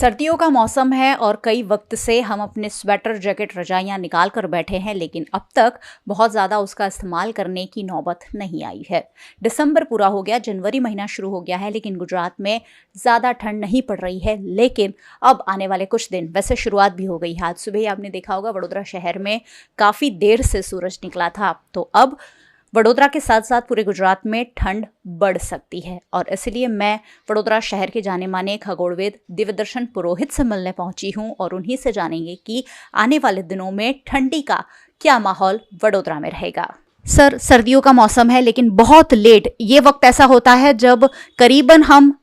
सर्दियों का मौसम है और कई वक्त से हम अपने स्वेटर जैकेट रजाइयाँ निकाल कर बैठे हैं, लेकिन अब तक बहुत ज़्यादा उसका इस्तेमाल करने की नौबत नहीं आई है। दिसंबर पूरा हो गया, जनवरी महीना शुरू हो गया है, लेकिन गुजरात में ज़्यादा ठंड नहीं पड़ रही है। लेकिन अब आने वाले कुछ दिन, वैसे शुरुआत भी हो गई है। आज सुबह ही आपने देखा होगा वडोदरा शहर में काफ़ी देर से सूरज निकला था, तो अब वडोदरा के साथ साथ पूरे गुजरात में ठंड बढ़ सकती है। और इसलिए मैं वडोदरा शहर के जाने माने खगोलवेद दिव्यदर्शन पुरोहित से मिलने पहुंची हूं और उन्हीं से जानेंगे कि आने वाले दिनों में ठंडी का क्या माहौल वडोदरा में रहेगा। सर, सर्दियों का मौसम है लेकिन बहुत लेट, ये वक्त ऐसा होता है जब करीबन हम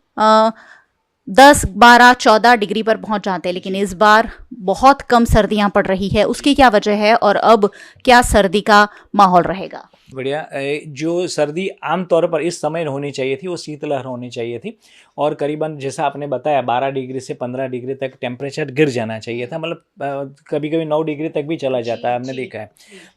10, 12, 14 डिग्री पर पहुंच जाते हैं, लेकिन इस बार बहुत कम सर्दियां पड़ रही है। उसकी क्या वजह है और अब क्या सर्दी का माहौल रहेगा? बढ़िया। जो सर्दी आमतौर पर इस समय होनी चाहिए थी वो शीतलहर होनी चाहिए थी और करीबन जैसा आपने बताया 12 डिग्री से 15 डिग्री तक टेम्परेचर गिर जाना चाहिए था। मतलब कभी कभी 9 डिग्री तक भी चला जाता है, हमने देखा है।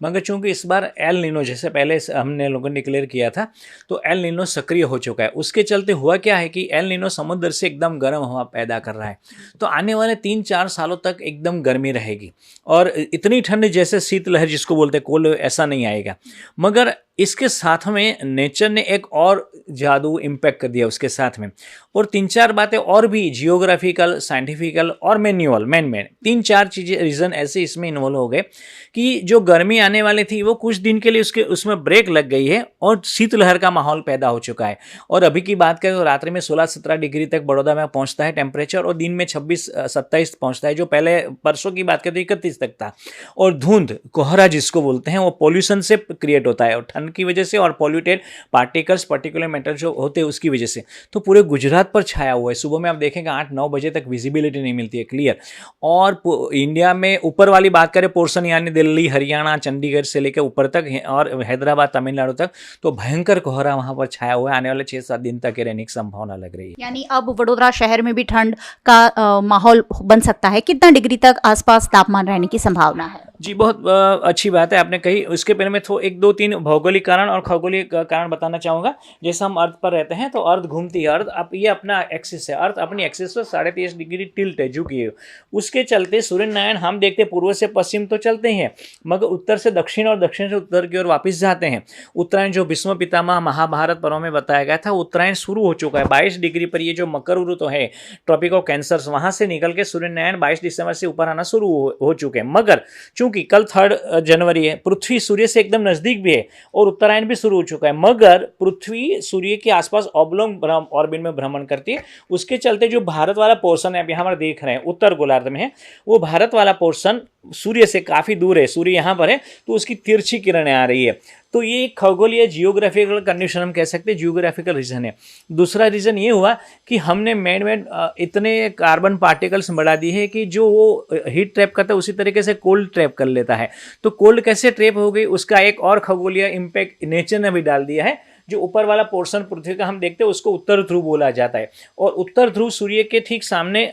मगर चूंकि इस बार एल नीनो, जैसे पहले हमने लोगों ने डिक्लेयर किया था, तो एल नीनो सक्रिय हो चुका है। उसके चलते हुआ क्या है कि एल नीनो समुद्र से एकदम गर्म हवा पैदा कर रहा है, तो आने वाले 3-4 सालों तक एकदम गर्मी रहेगी और इतनी ठंड जैसे शीतलहर जिसको बोलते हैं कोल्ड, ऐसा नहीं आएगा। मगर इसके साथ में नेचर ने एक और जादू इम्पैक्ट कर दिया उसके साथ में, और 3-4 बातें और भी, जियोग्राफिकल, साइंटिफिकल और मैनुअल, मैन 3-4 चीज़ें, रीज़न ऐसे इसमें इन्वॉल्व हो गए कि जो गर्मी आने वाली थी वो कुछ दिन के लिए उसमें ब्रेक लग गई है और शीतलहर का माहौल पैदा हो चुका है। और अभी की बात करें तो रात्रि में 16-17 डिग्री तक बड़ौदा में पहुंचता है टेम्परेचर, और दिन में 26-27 पहुंचता है, जो पहले परसों की बात करें तो 31 तक था। और धुंध, कोहरा जिसको बोलते हैं, वो पॉल्यूशन से क्रिएट होता है और ठंड की वजह से, और पॉल्यूटेड पार्टिकल्स, पर्टिकुलर मेटल जो होते हैं उसकी वजह से, तो पूरे गुजरात पर छाया हुआ है। सुबह में आप देखेंगे 8-9 बजे तक विजिबिलिटी नहीं मिलती है क्लियर। और इंडिया में ऊपर वाली बात करें पोर्शन, यानी दिल्ली, हरियाणा, चंडीगढ़ से लेकर ऊपर तक और हैदराबाद, तमिलनाडु तक, तो भयंकर कोहरा वहां पर छाया हुआ है। आने वाले 6-7 दिन तक रहने की संभावना लग रही है। यानी अब वडोदरा शहर में भी ठंड का माहौल बन सकता है। कितना डिग्री तक आसपास तापमान रहने की संभावना है? जी, बहुत अच्छी बात है आपने कही। उसके पहले मैं 1-2-3 भौगोलिक कारण और खगोलिक कारण बताना चाहूँगा। जैसे हम अर्थ पर रहते हैं तो अर्थ घूमती है, अर्थ अब ये अपना एक्सिस है, अर्थ अपनी एक्सिस पर 23.5 डिग्री टिल्ट है, झुकी है। उसके चलते सूर्य नारायण हम देखते पूर्व से पश्चिम तो चलते हैं, मगर उत्तर से दक्षिण और दक्षिण से उत्तर की ओर वापस जाते हैं। उत्तरायण, जो भीष्म पितामह महाभारत पर्व में बताया गया था, उत्तरायण शुरू हो चुका है 22 डिग्री पर। ये जो मकर ऋतु है, ट्रॉपिक ऑफ कैंसर, वहां से निकल के सूर्य नारायण 22 दिसंबर से ऊपर आना शुरू हो चुके हैं। मगर चूंकि कल 3 जनवरी है, पृथ्वी सूर्य से एकदम नजदीक भी है और उत्तरायण भी शुरू हो चुका है, मगर पृथ्वी सूर्य के आसपास ऑब्लोंग ऑर्बिट में भ्रमण करती है। उसके चलते जो भारत वाला पोर्शन है, यहाँ पर देख रहे हैं उत्तर गोलार्ध में है, वो भारत वाला पोर्शन सूर्य से काफी दूर है, सूर्य यहाँ पर है, तो उसकी तिरछी किरणें आ रही है। तो ये खगोलीय जियोग्राफिकल कंडीशन हम कह सकते हैं, जियोग्राफिकल रीजन है। दूसरा रीजन ये हुआ कि हमने मैन इतने कार्बन पार्टिकल्स बढ़ा दिए हैं कि जो वो हीट ट्रैप करता है उसी तरीके से कोल्ड ट्रैप कर लेता है। तो कोल्ड कैसे ट्रैप हो गई, उसका एक और खगोलीय इम्पैक्ट नेचर ने भी डाल दिया है। जो ऊपर वाला पोर्शन पृथ्वी का हम देखते हैं उसको उत्तर ध्रुव बोला जाता है, और उत्तर ध्रुव सूर्य के ठीक सामने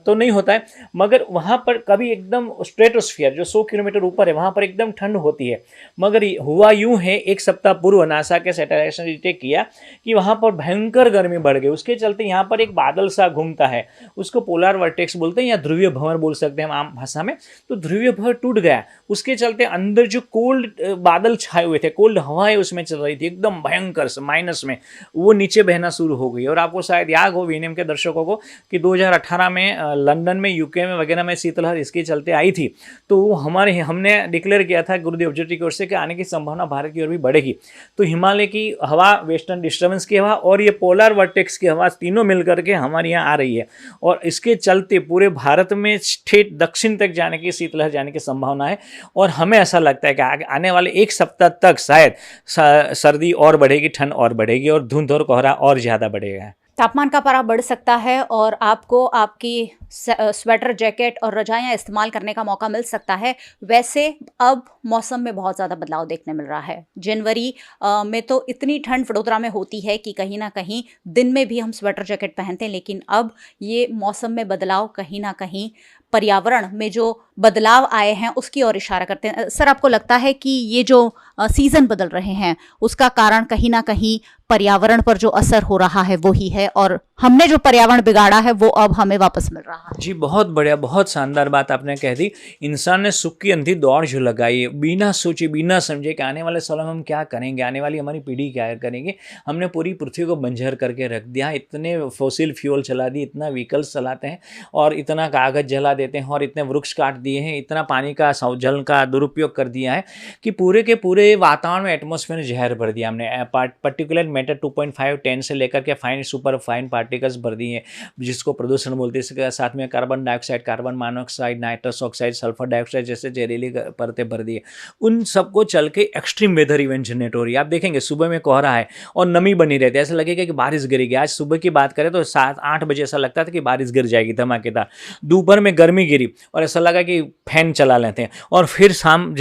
तो नहीं होता है, मगर वहां पर कभी एकदम स्ट्रेटोस्फीयर जो 100 किलोमीटर ऊपर है वहां पर एकदम ठंड होती है। मगर हुआ यूं है, एक सप्ताह पूर्व नासा के सैटेलाइट ने डिटेक्ट किया कि वहां पर भयंकर गर्मी बढ़ गई। उसके चलते यहाँ पर एक बादल सा घूमता है, उसको पोलर वर्टेक्स बोलते हैं या ध्रुवीय भंवर बोल सकते हैं हम आम भाषा में। तो ध्रुवीय भंवर टूट गया, उसके चलते अंदर जो कोल्ड बादल छाए हुए थे, कोल्ड हवाएं उसमें चल रही थी एकदम भयंकर माइनस में, वो नीचे बहना शुरू हो गई। और आपको शायद याद हो वीएनएम के दर्शकों को कि 2018 में लंदन में, यूके में वगैरह में शीतलहर इसके चलते आई थी। तो वो हमने डिक्लेयर किया था गुरुदेव ऑब्जर्वेटरी की ओर से कि आने की संभावना भारत की ओर भी बढ़ेगी। तो हिमालय की हवा, वेस्टर्न डिस्टर्बेंस की हवा और ये पोलर वर्टेक्स की हवा, तीनों मिलकर के हमारे यहाँ आ रही है, और इसके चलते पूरे भारत में ठेठ दक्षिण तक जाने की, शीतलहर जाने की संभावना है। और हमें ऐसा लगता है कि आने वाले एक सप्ताह तक शायद सर्दी और बढ़ेगी, ठंड और बढ़ेगी और धुंध और कोहरा और ज्यादा बढ़ेगा। तापमान का पारा बढ़ सकता है और आपको आपकी स्वेटर जैकेट और रजाइयाँ इस्तेमाल करने का मौका मिल सकता है। वैसे अब मौसम में बहुत ज़्यादा बदलाव देखने मिल रहा है। जनवरी में तो इतनी ठंड वडोदरा में होती है कि कहीं ना कहीं दिन में भी हम स्वेटर जैकेट पहनते हैं, लेकिन अब ये मौसम में बदलाव कहीं ना कहीं पर्यावरण में जो बदलाव आए हैं उसकी ओर इशारा करते हैं। सर, आपको लगता है कि ये जो सीजन बदल रहे हैं उसका कारण कहीं ना कहीं पर्यावरण पर जो असर हो रहा है वो ही है, और हमने जो पर्यावरण बिगाड़ा है वो अब हमें वापस मिल रहा है? जी, बहुत बढ़िया, बहुत शानदार बात आपने कह दी। इंसान ने सुख की अंधी दौड़ जो लगाई है, बिना सोचे बिना समझे कि आने वाले सालों में हम क्या करेंगे, आने वाली हमारी पीढ़ी क्या करेंगे, हमने पूरी पृथ्वी को बंजर करके रख दिया। इतने फॉसिल फ्यूल चला दिए, इतना व्हीकल्स चलाते हैं और इतना कागज जला देते हैं और इतने वृक्ष काट दिए हैं, इतना पानी का जल का दुरुपयोग कर दिया है कि पूरे के पूरे वातावरण में एटमॉस्फेयर में जहर भर दिया हमने। पर्टिकुलर मैटर 2.5 10 से लेकर के फाइन सुपर फाइन पार्टिकल्स भर दिए हैं, जिसको प्रदूषण बोलते हैं। इसके साथ में carbon dioxide, carbon monoxide, nitrous oxide, sulphur dioxide जैसे जहरीली परतें भर दी है। उन सबको चल के एक्सट्रीम वेदर इवेंट जनरेट हो रही है। आप देखेंगे सुबह में कोहरा है और नमी बनी रहती है, ऐसा लगेगा कि बारिश गिरेगी। आज सुबह की बात करें तो 7-8 बजे ऐसा लगता था कि बारिश गिर जाएगी धमाकेदार। दोपहर में गर्मी गिरी और ऐसा लगा कि फैन चला लेते हैं, और फिर शाम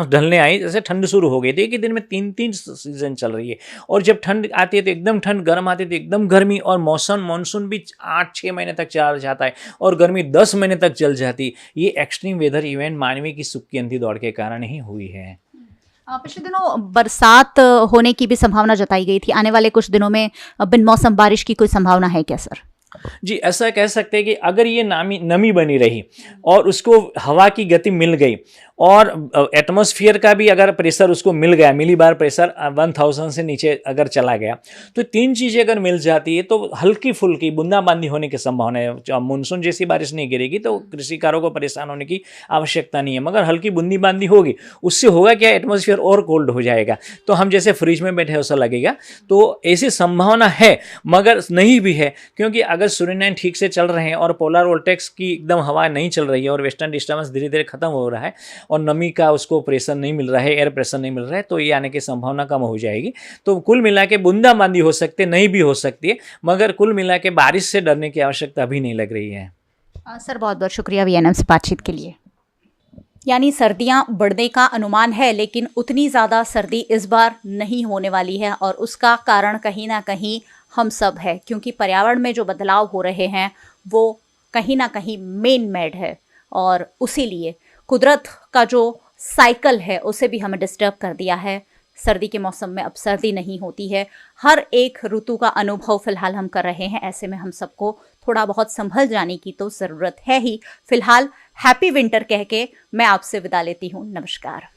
ढलने आई जैसे ठंड शुरू हो गई थी। एक ही दिन में 3-3 सीजन चल रही है, और जब ठंड आती है तो एकदम ठंड, गर्म आती है तो एकदम गर्मी, और मानसून भी 8-6 महीने तक चल जाता है और गर्मी 10 महीने तक चल जाती। ये एक्सट्रीम वेदर इवेंट मानवीय की सुख की अंधी दौड़ के कारण ही हुई है। पिछले दिनों बरसात होने की भी संभावना जताई गई थी। आने वाले कुछ दिनों में बिन मौसम बारिश की कोई संभावना है क्या सर? जी, ऐसा कह सकते हैं कि अगर ये नमी बनी रही और उसको हवा की गति मिल गई और एटमॉस्फेयर का भी अगर प्रेशर उसको मिल गया, मिलीबार प्रेशर 1000 से नीचे अगर चला गया, तो 3 चीज़ें अगर मिल जाती है तो हल्की फुल्की बूंदाबांदी होने की संभावना है। मानसून जैसी बारिश नहीं गिरेगी तो कृषिकारों को परेशान होने की आवश्यकता नहीं है, मगर हल्की बूंदाबांदी होगी, उससे होगा क्या, एटमॉस्फेयर और कोल्ड हो जाएगा, तो हम जैसे फ्रिज में बैठे ऐसा लगेगा। तो ऐसी संभावना है, मगर नहीं भी है, क्योंकि अगर सूर्यनयन ठीक से चल रहे हैं और पोलर वोल्टेक्स की एकदम हवा नहीं चल रही है और वेस्टर्न डिस्टर्बेंस धीरे धीरे खत्म हो रहा है और नमी का उसको प्रेशर नहीं मिल रहा है, एयर प्रेशर नहीं मिल रहा है, तो ये आने की संभावना कम हो जाएगी। तो कुल मिला के बूंदाबांदी हो सकती है, नहीं भी हो सकती है, मगर कुल मिला के बारिश से डरने की आवश्यकता अभी नहीं लग रही है। सर, बहुत बहुत शुक्रिया वीएनएम से बातचीत के लिए। यानी सर्दियां बढ़ने का अनुमान है, लेकिन उतनी ज़्यादा सर्दी इस बार नहीं होने वाली है, और उसका कारण कहीं ना कहीं हम सब है, क्योंकि पर्यावरण में जो बदलाव हो रहे हैं वो कहीं ना कहीं मेन मेड है, और उसी लिए कुदरत का जो साइकिल है उसे भी हमें डिस्टर्ब कर दिया है। सर्दी के मौसम में अब सर्दी नहीं होती है, हर एक ऋतु का अनुभव फिलहाल हम कर रहे हैं। ऐसे में हम सबको थोड़ा बहुत संभल जाने की तो ज़रूरत है ही। फिलहाल हैप्पी विंटर कह के मैं आपसे विदा लेती हूँ। नमस्कार।